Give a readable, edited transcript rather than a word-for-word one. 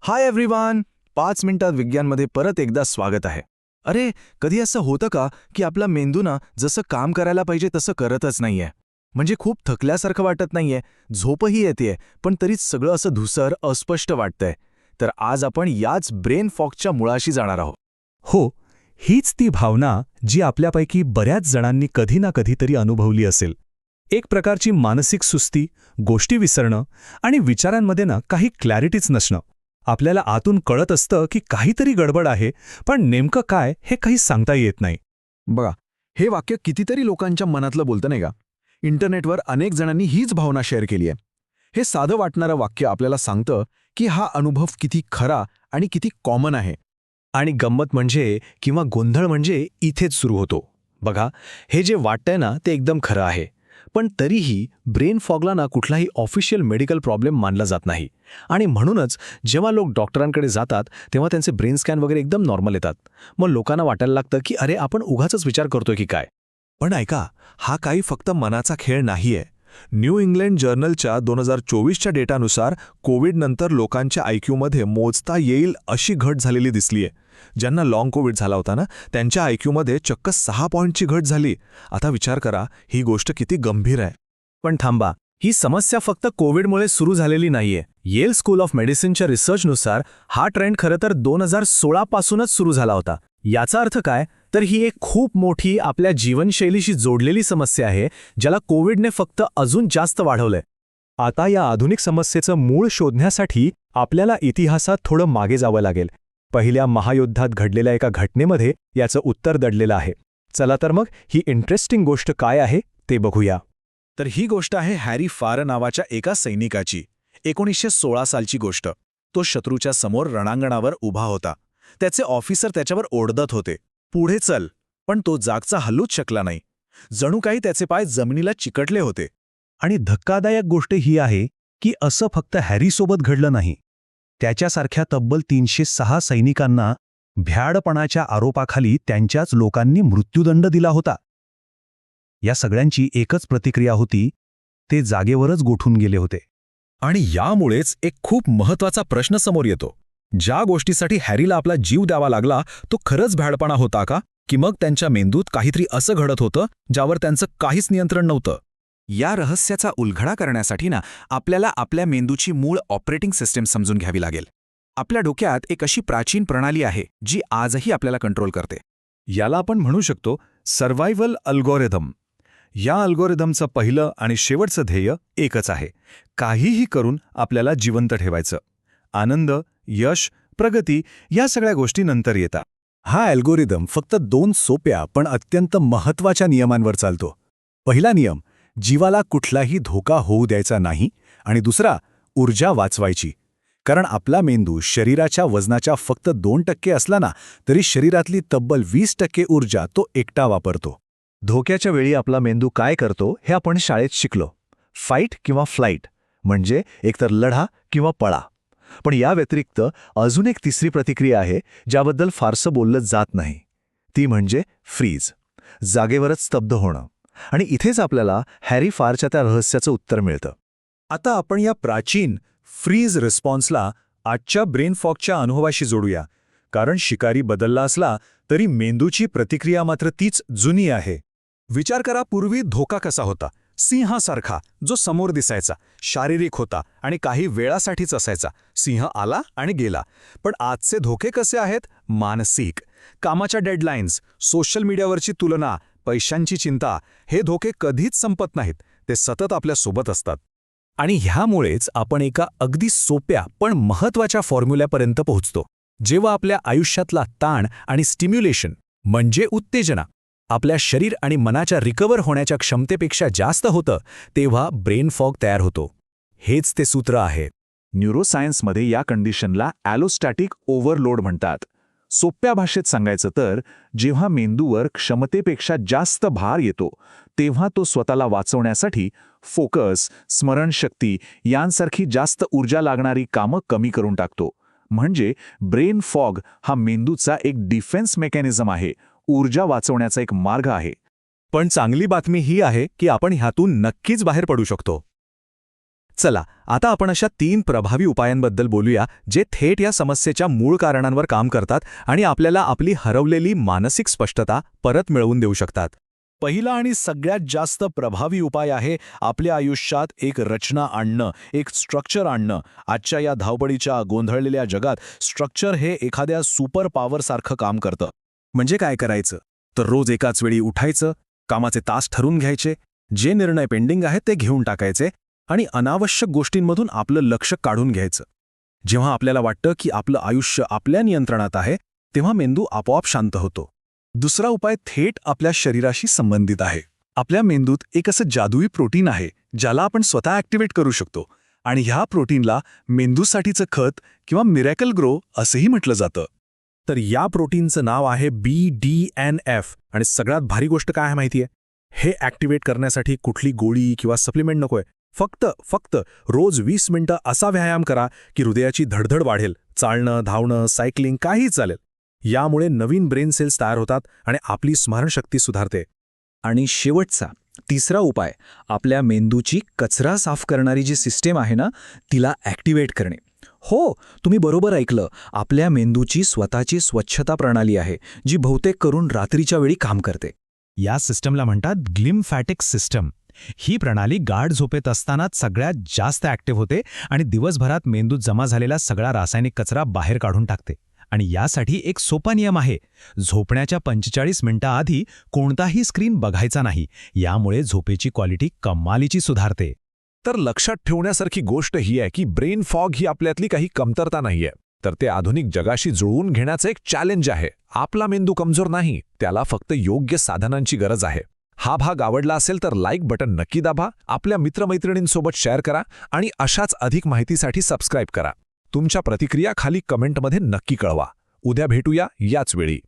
Hi everyone. 5 मिनिटात विज्ञानमध्ये परत एकदा स्वागत आहे. अरे, कधी असं होतं का की आपला मेंदू ना जसं काम करायला पाहिजे तसं करतच नाहीये. म्हणजे खूप थकल्यासारखं वाटत नाहीये, झोपही येतेय, पण तरीच सगळं असं धुसर, अस्पष्ट वाटतंय. तर आज आपण याच ब्रेन फॉगच्या मुळाशी जाणार आहोत. हो, हीच ती भावना जी आपल्यापैकी बऱ्याच जणांनी कधी ना कधीतरी अनुभवली असेल. एक प्रकारची मानसिक सुस्ती, गोष्टी विसरणं आणि विचारांमध्ये ना काही क्लॅरिटीच नसणं. आपल्याला आतून कळत असतं की काहीतरी गडबड आहे, पण नेमकं काय हे काही सांगता येत नाही. बघा, हे वाक्य कितीतरी लोकांच्या मनातलं बोलतं नाही का? इंटरनेटवर अनेक जणांनी हीच भावना शेअर केली आहे. हे साधं वाटणारं वाक्य आपल्याला सांगतं की हा अनुभव किती खरा आणि किती कॉमन आहे. आणि गंमत म्हणजे किंवा गोंधळ म्हणजे इथेच सुरू होतो. बघा, हे जे वाटतंय ना ते एकदम खरं आहे, पण तरीही ब्रेन फॉगला ना कुठलाही ऑफिशियल मेडिकल प्रॉब्लेम मानला जात नाही. आणि म्हणूनच जेव्हा लोक डॉक्टरांकडे जातात तेव्हा त्यांचे ब्रेन स्कॅन वगैरे एकदम नॉर्मल येतात. मग लोकांना वाटायला लागतं की अरे, आपण उगाचच विचार करतोय की काय. पण ऐका, हा काही फक्त मनाचा खेळ नाहीये. न्यू इंग्लंड जर्नलच्या 2024च्या डेटानुसार कोविडनंतर लोकांच्या आयक्यूमध्ये मोजता येईल अशी घट झालेली दिसलीये. ज्यांना लाँग कोविड झाला होता ना, त्यांच्या आयक्यूमध्ये चक्क 6 पॉईंटची घट झाली. आता विचार करा, ही गोष्ट किती गंभीर आहे. पण थांबा, ही समस्या फक्त कोविडमुळे सुरू झालेली नाहीये. येल स्कूल ऑफ मेडिसिनच्या रिसर्चनुसार हा ट्रेंड खरं तर 2016 पासूनच सुरू झाला होता. याचा अर्थ काय, तर ही एक खूप मोठी आपल्या जीवनशैलीशी जोडलेली समस्या आहे, ज्याला कोविडने फक्त अजून जास्त वाढवलंय. आता या आधुनिक समस्येचं मूळ शोधण्यासाठी आपल्याला इतिहासात थोडं मागे जावं लागेल. पहिल्या महायुद्धात घडलेल्या एका घटनेमध्ये याचं उत्तर दडलेलं आहे. चला तर मग ही इंटरेस्टिंग गोष्ट काय आहे ते बघूया. तर ही गोष्ट आहे हॅरी फार नावाच्या एका सैनिकाची. 1916 सालची गोष्ट. तो शत्रूच्या समोर रणांगणावर उभा होता. त्याचे ऑफिसर त्याच्यावर ओरडत होते, पुढे चल, पण तो जागचा हलूच शकला नाही. जणू काही त्याचे पाय जमिनीला चिकटले होते. आणि धक्कादायक गोष्ट ही आहे की असं फक्त हॅरीसोबत घडलं नाही. त्याच्यासारख्या तब्बल 306 सैनिकांना भ्याडपणाच्या आरोपाखाली त्यांच्याच लोकांनी मृत्यूदंड दिला होता. या सगळ्यांची एकच प्रतिक्रिया होती, ते जागेवरच गोठून गेले होते. आणि यामुळेच एक खूप महत्वाचा प्रश्न समोर येतो. ज्या गोष्टीसाठी हॅरीला आपला जीव द्यावा लागला, तो खरंच भ्याडपणा होता का? की मग त्यांच्या मेंदूत काहीतरी असं घडत होतं ज्यावर त्यांचं काहीच नियंत्रण नव्हतं? या रहस्याचा उलगडा करण्यासाठी ना आपल्याला आपल्या मेंदूची मूळ ऑपरेटिंग सिस्टीम समजून घ्यावी लागेल. आपल्या डोक्यात एक अशी प्राचीन प्रणाली आहे जी आजही आपल्याला कंट्रोल करते. याला आपण म्हणू शकतो सर्व्हायव्हल अल्गोरिदम. या अल्गोरिदमचं पहिलं आणि शेवटचं ध्येय एकच आहे, काहीही करून आपल्याला जिवंत ठेवायचं. आनंद, यश, प्रगती या सगळ्या गोष्टी नंतर येतात. हा अल्गोरिदम फक्त 2 सोप्या पण अत्यंत महत्त्वाच्या नियमांवर चालतो. पहिला नियम, जीवाला कुठलाही धोका होऊ द्यायचा नाही. आणि दुसरा, ऊर्जा वाचवायची. कारण आपला मेंदू शरीराच्या वजनाच्या फक्त 2% असला ना, तरी शरीरातली तब्बल 20% ऊर्जा तो एकटा वापरतो. धोक्याच्या वेळी आपला मेंदू काय करतो हे आपण शाळेत शिकलो. फाईट किंवा फ्लाईट, म्हणजे एकतर लढा किंवा पळा. पण या व्यतिरिक्त अजून एक तिसरी प्रतिक्रिया आहे ज्याबद्दल फारसं बोललं जात नाही. ती म्हणजे फ्रीज, जागेवरच स्तब्ध होणं. आणि इथेच आपल्याला हॅरी फारच्या त्या रहस्याचं उत्तर मिळतं. आता आपण या प्राचीन फ्रीज रिस्पॉन्सला आजच्या ब्रेन फॉगच्या अनुभवाशी जोडूया. कारण शिकारी बदलला असला तरी मेंदूची प्रतिक्रिया मात्र तीच जुनी आहे. विचार करा, पूर्वी धोका कसा होता. सिंहासारखा, जो समोर दिसायचा, शारीरिक होता आणि काही वेळासाठीच असायचा. सिंह आला आणि गेला. पण आजचे धोके कसे आहेत? मानसिक. कामाच्या डेडलाईन्स, सोशल मीडियावरची तुलना, पैशांची चिंता, हे धोके कधीच संपत नाहीत. ते सतत आपल्यासोबत असतात. आणि ह्यामुळेच आपण एका अगदी सोप्या पण महत्त्वाच्या फॉर्म्युल्यापर्यंत पोहोचतो. जेव्हा आपल्या आयुष्यातला ताण आणि स्टिम्युलेशन म्हणजे उत्तेजना आपल्या शरीर आणि मनाच्या रिकव्हर होण्याच्या क्षमतेपेक्षा जास्त होतं, तेव्हा ब्रेन फॉग तयार होतो. हेच ते सूत्र आहे. न्यूरोसायन्समध्ये या कंडिशनला ॲलोस्टॅटिक ओव्हरलोड म्हणतात. सोप्या भाषेत सांगायचं तर, जेव्हा मेंदूवर क्षमतेपेक्षा जास्त भार येतो, तेव्हा तो स्वतःला वाचवण्यासाठी फोकस, स्मरणशक्ती यांसारखी जास्त ऊर्जा लागणारी कामं कमी करून टाकतो. म्हणजे ब्रेन फॉग हा मेंदूचा एक डिफेन्स मेकॅनिझम आहे, ऊर्जा वाचवण्याचा एक मार्ग आहे. पण चांगली बातमी ही आहे की आपण ह्यातून नक्कीच बाहेर पडू शकतो. चला आता आपण अशा 3 प्रभावी उपायांबद्दल बोलूया जे थेट या समस्येच्या मूळ कारणांवर काम करतात आणि आपल्याला आपली हरवलेली मानसिक स्पष्टता परत मिळवून देऊ शकतात. पहिला आणि सगळ्यात जास्त प्रभावी उपाय आहे आपल्या आयुष्यात एक रचना आणणं, एक स्ट्रक्चर आणणं. आजच्या या धावपळीच्या गोंधळलेल्या जगात स्ट्रक्चर हे एखाद्या सुपर पॉवरसारखं काम करतं. म्हणजे काय करायचं तर रोज एकाच वेळी उठायचं, कामाचे तास ठरवून घ्यायचे, जे निर्णय पेंडिंग आहेत ते घेऊन टाकायचे आणि अनावश्यक गोष्टींमधून आपलं लक्ष काढून घ्यायचं. जेव्हा आपल्याला वाटतं की आपलं आयुष्य आपल्या नियंत्रणात आहे तेव्हा मेंदू आपोआप शांत होतो. दुसरा उपाय थेट आपल्या शरीराशी संबंधित आहे. आपल्या मेंदूत एक असं जादुई प्रोटीन आहे ज्याला आपण स्वतः ॲक्टिवेट करू शकतो आणि ह्या प्रोटीनला मेंदूसाठीचं खत किंवा मिरॅकल ग्रो असंही म्हटलं जातं. तर या प्रोटीनचं नाव आहे BDNF आणि सगळ्यात भारी गोष्ट काय आहे माहितीये, हे ॲक्टिवेट करण्यासाठी कुठली गोळी किंवा सप्लिमेंट नकोय. फक्त रोज 20 मिनिटं असा व्यायाम करा की हृदयाची धडधड वाढेल. चालणं, धावणं, सायकलिंग काहीही चालेल. यामुळे नवीन ब्रेन सेल्स तयार होतात आणि आपली स्मरणशक्ती सुधारते. आणि शेवटचा तिसरा उपाय आपल्या मेंदूची कचरा साफ करणारी जी सिस्टीम आहे ना तिला ॲक्टिवेट करणे. हो, तुम्ही बरोबर ऐकलं. आपल्या मेंदूची स्वतःची स्वच्छता प्रणाली आहे जी बहुतेक करून रात्रीच्या वेळी काम करते. या सिस्टमला म्हणतात ग्लिम्फॅटिक सिस्टम. ही प्रणाली गाढ झोपेत असतानाच सगळ्यात जास्त ॲक्टिव्ह होते आणि दिवसभरात मेंदूत जमा झालेला सगळा रासायनिक कचरा बाहेर काढून टाकते. आणि यासाठी एक सोपा नियम आहे. झोपण्याच्या 45 मिनिटांआधी कोणताही स्क्रीन बघायचा नाही. यामुळे झोपेची क्वालिटी कमालीची सुधारते. तर लक्षात ठेवण्यासारखी गोष्ट ही आहे की ब्रेन फॉग ही आपल्यातली काही कमतरता नाहीये, तर ते आधुनिक जगाशी जुळवून घेण्याचं एक चॅलेंज आहे. आपला मेंदू कमजोर नाही, त्याला फक्त योग्य साधनांची गरज आहे. हा भाग आवडला असेल तर लाईक बटन नक्की दाबा, आपल्या मित्रमैत्रिणींसोबत शेअर करा आणि अशाच अधिक माहितीसाठी सबस्क्राईब करा. तुमच्या प्रतिक्रिया खाली कमेंटमध्ये नक्की कळवा. उद्या भेटूया याच वेळी.